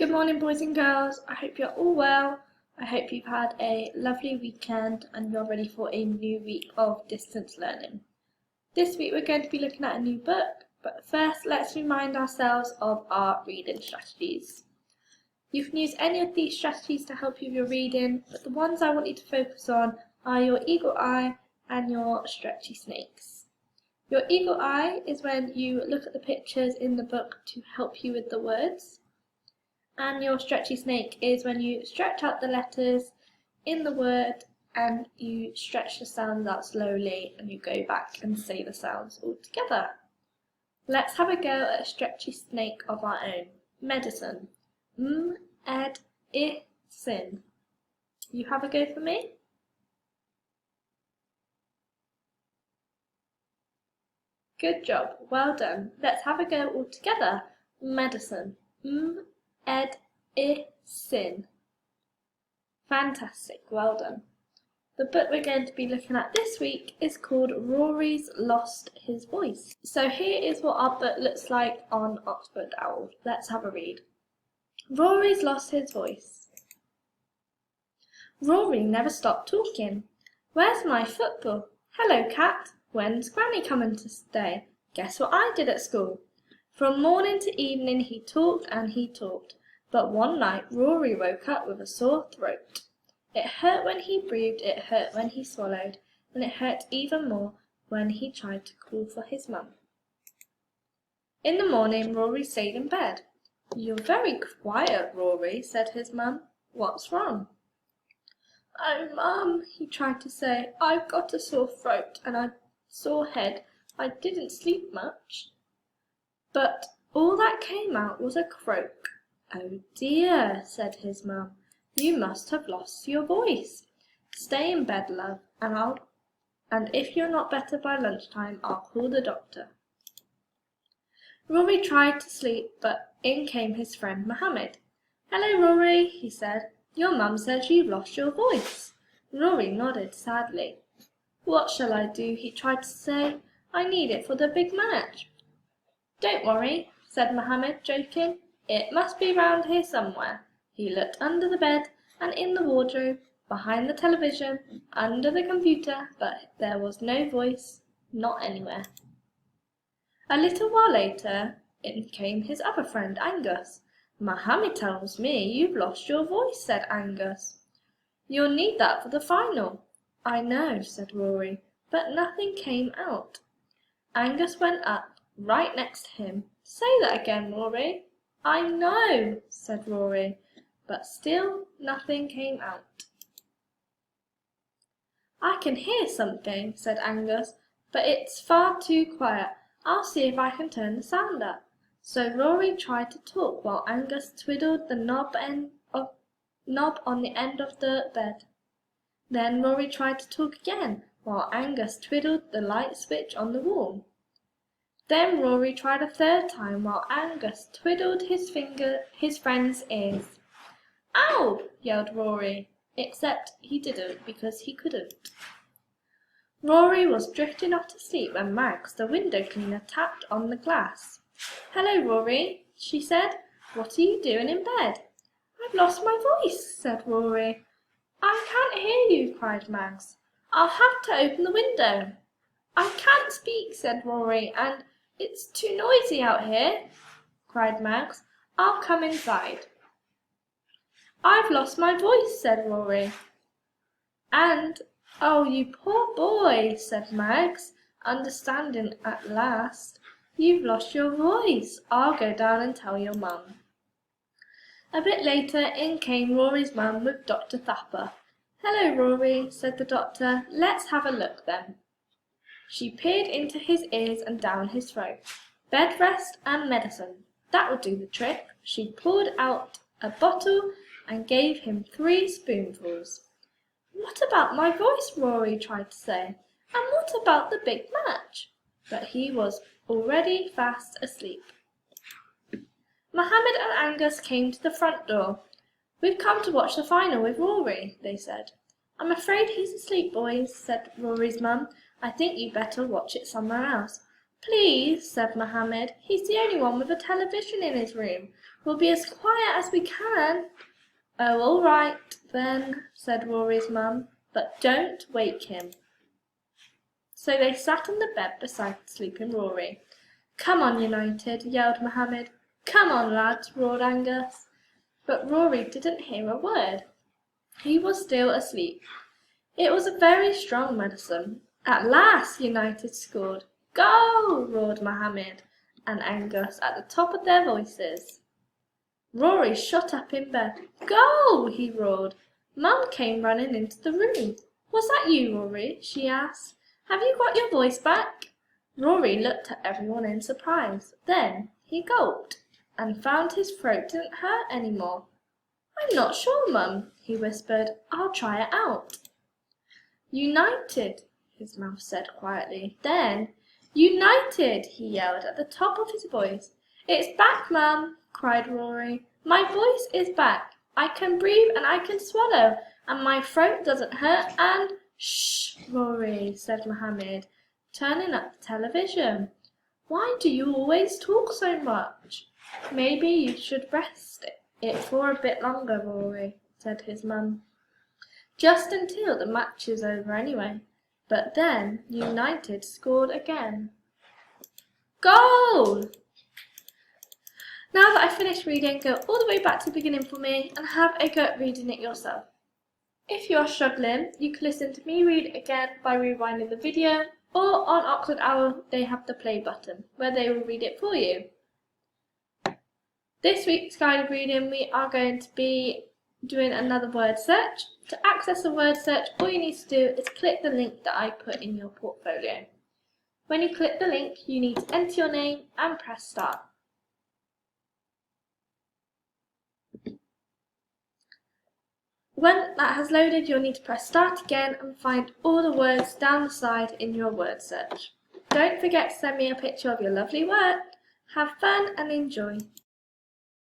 Good morning, boys and girls. I hope you're all well. I hope you've had a lovely weekend and you're ready for a new week of distance learning. This week we're going to be looking at a new book, but first let's remind ourselves of our reading strategies. You can use any of these strategies to help you with your reading, but the ones I want you to focus on are your eagle eye and your stretchy snakes. Your eagle eye is when you look at the pictures in the book to help you with the words. And your stretchy snake is when you stretch out the letters in the word and you stretch the sounds out slowly and you go back and say the sounds all together. Let's have a go at a stretchy snake of our own. Medicine. Sin. You have a go for me? Good job. Well done. Let's have a go all together. Medicine. Sin. Fantastic, well done. The book we're going to be looking at this week is called Rory's Lost His Voice. So here is what our book looks like on Oxford Owl. Let's have a read. Rory's lost his voice. Rory never stopped talking. Where's my football? Hello, cat. When's Granny coming to stay? Guess what I did at school? From morning to evening he talked and he talked, but one night Rory woke up with a sore throat. It hurt when he breathed, it hurt when he swallowed, and it hurt even more when he tried to call for his mum. In the morning Rory stayed in bed. You're very quiet, Rory, said his mum. What's wrong? Oh, Mum, he tried to say, I've got a sore throat and a sore head. I didn't sleep much. But all that came out was a croak. Oh dear, said his mum, you must have lost your voice. Stay in bed, love, and if you're not better by lunchtime, I'll call the doctor. Rory tried to sleep, but in came his friend Mohammed. Hello, Rory, he said. Your mum says you've lost your voice. Rory nodded sadly. What shall I do? He tried to say. I need it for the big match. Don't worry, said Mohammed, joking. It must be round here somewhere. He looked under the bed and in the wardrobe, behind the television, under the computer, but there was no voice, not anywhere. A little while later, in came his other friend, Angus. Mohammed tells me you've lost your voice, said Angus. You'll need that for the final. I know, said Rory, but nothing came out. Angus went up right next to him. Say that again, Rory. I know, said Rory, but still nothing came out. I can hear something, said Angus, but it's far too quiet. I'll see if I can turn the sound up. So Rory tried to talk while Angus twiddled the knob on the end of the bed. Then Rory tried to talk again while Angus twiddled the light switch on the wall. Then Rory tried a third time while Angus twiddled his friend's ears. Ow! Yelled Rory, except he didn't because he couldn't. Rory was drifting off to sleep when Mags, the window cleaner, tapped on the glass. Hello, Rory, she said. What are you doing in bed? I've lost my voice, said Rory. I can't hear you, cried Mags. I'll have to open the window. I can't speak, said Rory, and it's too noisy out here, cried Mags. I'll come inside. I've lost my voice, said Rory. And, oh, you poor boy, said Mags, understanding at last. You've lost your voice. I'll go down and tell your mum. A bit later, in came Rory's mum with Dr. Thapper. Hello, Rory, said the doctor. Let's have a look then. She peered into his ears and down his throat. Bed rest and medicine. That will do the trick. She poured out a bottle and gave him 3 spoonfuls. What about my voice? Rory tried to say. And what about the big match? But he was already fast asleep. Mohammed and Angus came to the front door. We've come to watch the final with Rory, they said. I'm afraid he's asleep, boys, said Rory's mum. I think you'd better watch it somewhere else. Please, said Mohammed. He's the only one with a television in his room. We'll be as quiet as we can. Oh, all right, then, said Rory's mum, but don't wake him. So they sat on the bed beside sleeping Rory. Come on, United, yelled Mohammed. Come on, lads, roared Angus. But Rory didn't hear a word. He was still asleep. It was a very strong medicine. At last, United scored. Go! Roared Mohammed and Angus at the top of their voices. Rory shot up in bed. Go! He roared. Mum came running into the room. Was that you, Rory? She asked. Have you got your voice back? Rory looked at everyone in surprise. Then he gulped and found his throat didn't hurt any more. I'm not sure, Mum, he whispered. I'll try it out. United, his mouth said quietly. Then, United, he yelled at the top of his voice. It's back, Mum, cried Rory. My voice is back. I can breathe and I can swallow, and my throat doesn't hurt and... Shh, Rory, said Mohammed, turning up the television. Why do you always talk so much? Maybe you should rest it for a bit longer, Rory, said his mum. Just until the match is over anyway. But then United scored again. Goal! Now that I've finished reading, go all the way back to the beginning for me and have a go at reading it yourself. If you are struggling, you can listen to me read again by rewinding the video, or on Oxford Owl they have the play button, where they will read it for you. This week's guided reading we are going to be doing another word search. To access the word search, all you need to do is click the link that I put in your portfolio. When you click the link, you need to enter your name and press start. When that has loaded, you'll need to press start again and find all the words down the side in your word search. Don't forget to send me a picture of your lovely work. Have fun and enjoy.